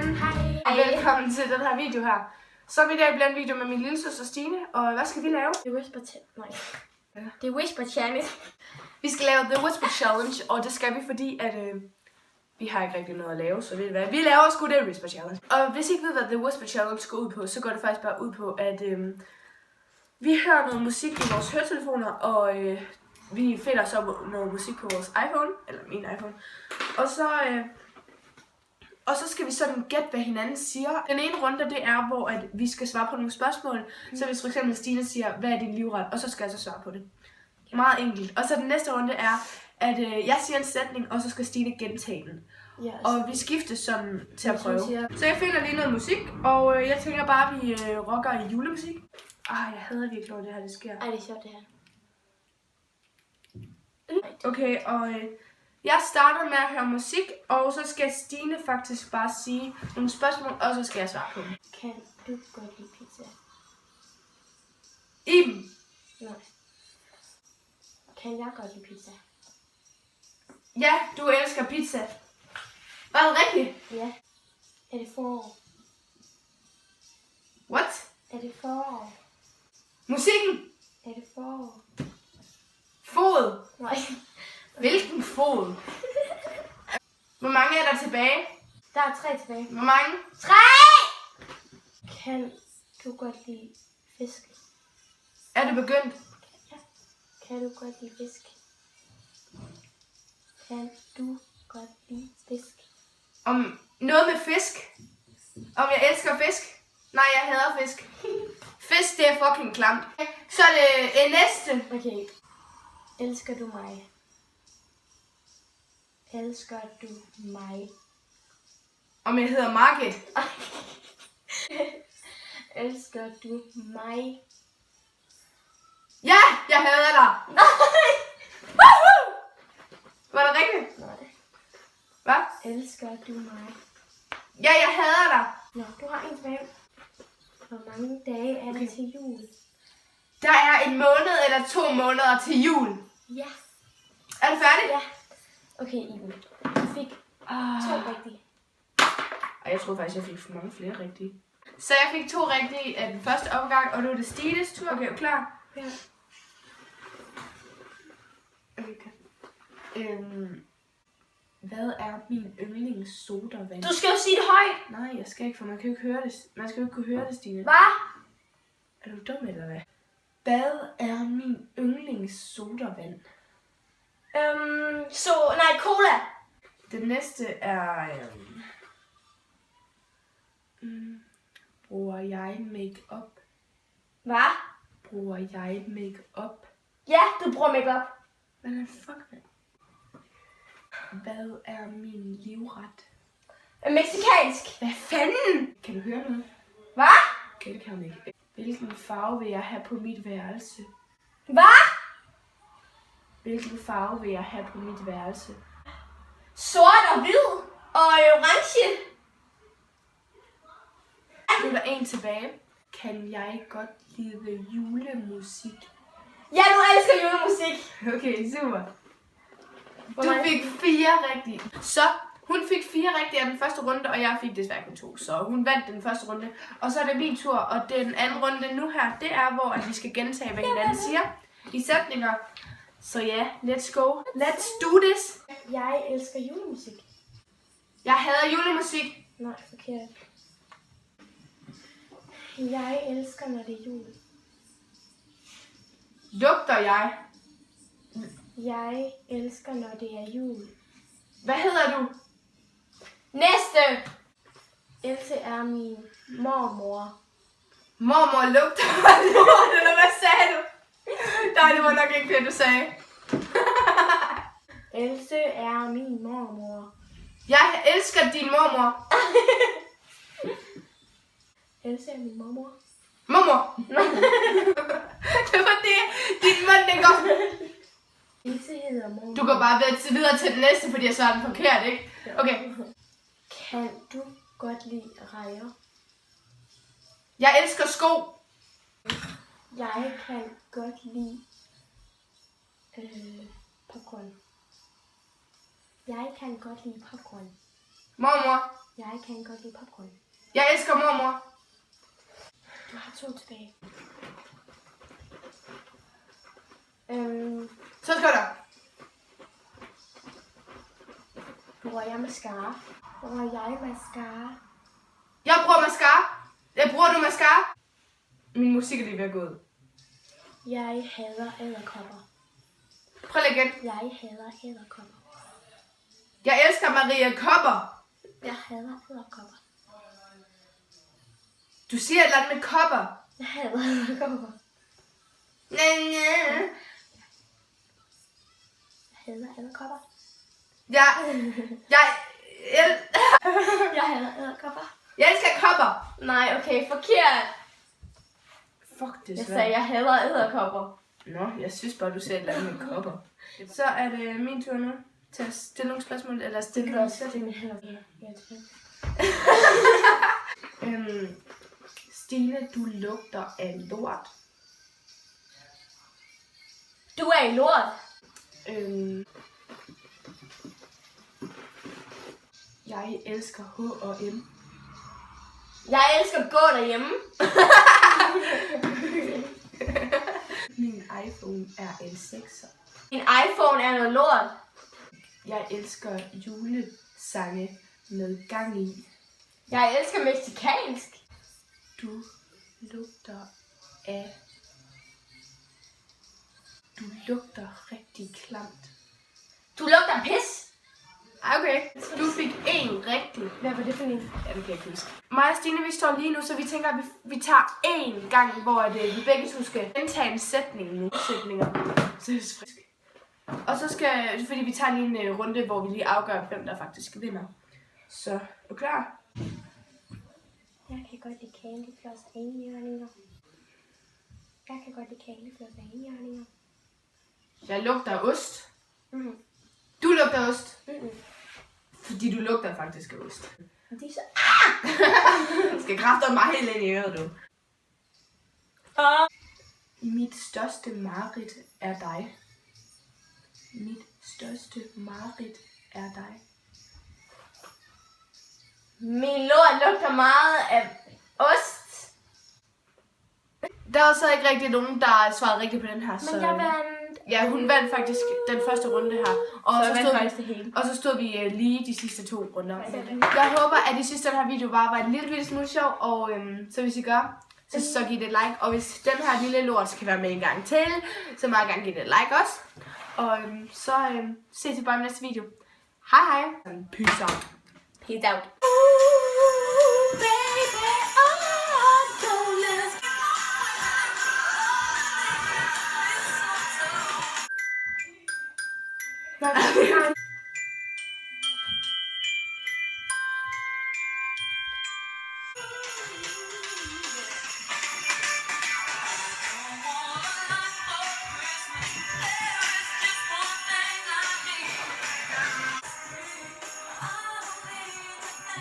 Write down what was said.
igen. Hej. Velkommen til den her video her. Så i dag bliver en video med min lillesøster Stine. Og hvad skal vi lave? The Whisper Challenge. Vi skal lave The Whisper Challenge, og det skal vi, fordi at vi har ikke rigtig noget at lave. Så ved I hvad? Vi laver sgu The Whisper Challenge. Og hvis I ikke ved, hvad The Whisper Challenge går ud på, så går det faktisk bare ud på, at vi hører noget musik i vores høretelefoner, og vi finder så noget musik på vores iPhone, eller min iPhone. Og så skal vi sådan gætte, hvad hinanden siger. Den ene runde, det er, hvor at vi skal svare på nogle spørgsmål. Så hvis for eksempel Stine siger, hvad er din livret? Og så skal jeg så svare på det. Meget enkelt. Og så den næste runde er, at jeg siger en sætning, og så skal Stine gentage den. Yes. Og vi skiftes sådan til at prøve. Så jeg finder lige noget musik, og jeg tænker bare, at vi rocker i julemusik. Jeg hader virkelig, når det her det sker. Ej, det er sjovt det her. Okay, og jeg starter med at høre musik, og så skal Stine faktisk bare sige nogle spørgsmål, og så skal jeg svare på dem. Kan du godt lide pizza? Iben. Nej. Kan jeg godt lide pizza? Ja, du elsker pizza. Var det rigtigt? Ja. Er det forår? What? Er det forår? Musikken? Er det forår? Fod. Nej. Hvilken fod? Hvor mange er der tilbage? Der er 3 tilbage. Hvor mange? 3! Kan du godt lide fisk? Er det begyndt? Ja. Kan du godt lide fisk? Kan du godt lide fisk? Om noget med fisk? Om jeg elsker fisk? Nej, jeg hader fisk. Fisk, det er fucking klamt. Så er det næste. Okay. Elsker du mig? Elsker du mig? Om jeg hedder Margit. Elsker du mig? Ja, jeg hader dig. Nej! Var det rigtigt? Nej. Hvad? Elsker du mig? Ja, jeg hader dig. Nå, du har en tilbage. Hvor mange dage er der til jul? Der er en måned eller 2 måneder til jul. Ja. Er du færdig? Ja. Okay, Iben. Du fik 2 rigtige. Og jeg tror faktisk, jeg fik for mange flere rigtige. Så jeg fik 2 rigtige af den første omgang, og nu er det Stines tur. Okay, er du klar? Ja. Okay. Hvad er min yndlingssodavand? Du skal jo sige det højt. Nej, jeg skal ikke, for man kan jo ikke høre det. Man skal jo ikke kunne høre det, Stine. Hvad? Er du dum eller hvad? Hvad er min yndlingssodavand? Cola. Det næste er... bruger jeg make-up? Hvad? Bruger jeg make-up? Ja, du bruger makeup. Hvad fuck, mand? Hvad er min livret? Mexicansk. Hvad fanden? Kan du høre noget? Hvad? Okay, det kan hun ikke. Hvilken farve vil jeg have på mit værelse? Hvad? Hvilken farve vil jeg have på mit værelse? Sort og hvid og orange. Nu er der en tilbage. Kan jeg godt lide julemusik? Ja, du elsker julemusik. Okay, super. Hvor Du mange? fik 4 rigtige. Så hun fik 4 rigtige af den første runde, og jeg fik desværre kun 2. Så hun vandt den første runde. Og så er det min tur, og den anden runde nu her, det er, hvor at vi skal gentage, hvad hinanden siger i sætninger. Så ja, let's go. Let's do this. Jeg elsker julemusik. Jeg hader julemusik. Nej, forkert. Jeg elsker, når det er jul. Lugter jeg? Jeg elsker, når det er jul. Hvad hedder du? Næste! Else er min mormor. Mormor lugter af lort, eller hvad sagde du? Nej, det var nok ikke det, du sagde. Else er min mormor. Jeg elsker din mormor. Else er min mormor. Mormor. Det var det. Din mund, den går. Else hedder mormor. Du går bare videre til den næste, fordi jeg svarer den forkert, ikke? Okay. Kan du godt lide rejer? Jeg elsker sko. Jeg kan godt lide popcorn. Jeg kan godt lide popcorn. Mormor. Jeg kan godt lide popcorn. Jeg elsker mormor. Du har 2 tilbage. Så skal der. Bruger jeg mascara? Bruger jeg mascara? Jeg bruger mascara. Bruger du mascara? Min musik er lige ved at gå ud. Jeg hader edderkopper. Prøv lige igen. Jeg hader edderkopper. Jeg elsker Maria Kopper. Jeg hader edderkopper. Du siger et eller andet med kopper. Jeg hader edderkopper. Jeg Jeg hader edderkopper. Jeg hader edderkopper. Jeg elsker kopper. Nej, okay, forkert. Fuck, det er Jeg svært. sagde, jeg hader edderkopper. Nå, jeg synes bare, du siger et eller andet med kopper. Så er det min tur nu til at stille nogle spørgsmål, eller stille nogle sætninger. Stine, du lugter af lort. Du er en lort. Jeg elsker H&M. Jeg elsker at gå derhjemme. Min iPhone er en 6'er. Min iPhone er noget lort. Jeg elsker julesange med gang i. Jeg elsker mexicansk. Du lugter af... Du lugter rigtig klamt. Du lugter pis. Okay, du fik en rigtig. Hvad var det for en? Ja, det kan jeg ikke huske. Mig og Stine, vi står lige nu, så vi tænker, at vi tager én gang, hvor vi begge to skal gentage en sætning nu. Sætninger. Så det er frisk. Og så skal, fordi vi tager lige en runde, hvor vi lige afgør, hvem der faktisk vinder. Så, er du klar? Jeg kan godt lide candyfloss og enhjørninger. Jeg kan godt lide candyfloss og enhjørninger. Jeg lugter af ost. Mm. Du lugter af ost. Mm-mm. Fordi du lugter faktisk af ost. Det er så... Du skal kræfte mig helt ind i øret, du. Mit største mareridt er dig. Mit største mareridt er dig. Min lort lugter meget af ost. Der var så ikke rigtig nogen, der svarede rigtigt på den her. Så... Men jeg vandt. Ja, hun vandt faktisk den første runde her. Og Så jeg vandt faktisk det hele. Og så stod vi lige de sidste 2 runder. Jeg håber, at I synes, at den her video var en lille smule sjov. Og så hvis I gør, så giv det et like. Og hvis den her lille lort skal være med en gang til, så meget gerne giv det et like også. Og så ses vi bare i næste video. Hej hej. Peace out. Peace out. Nej.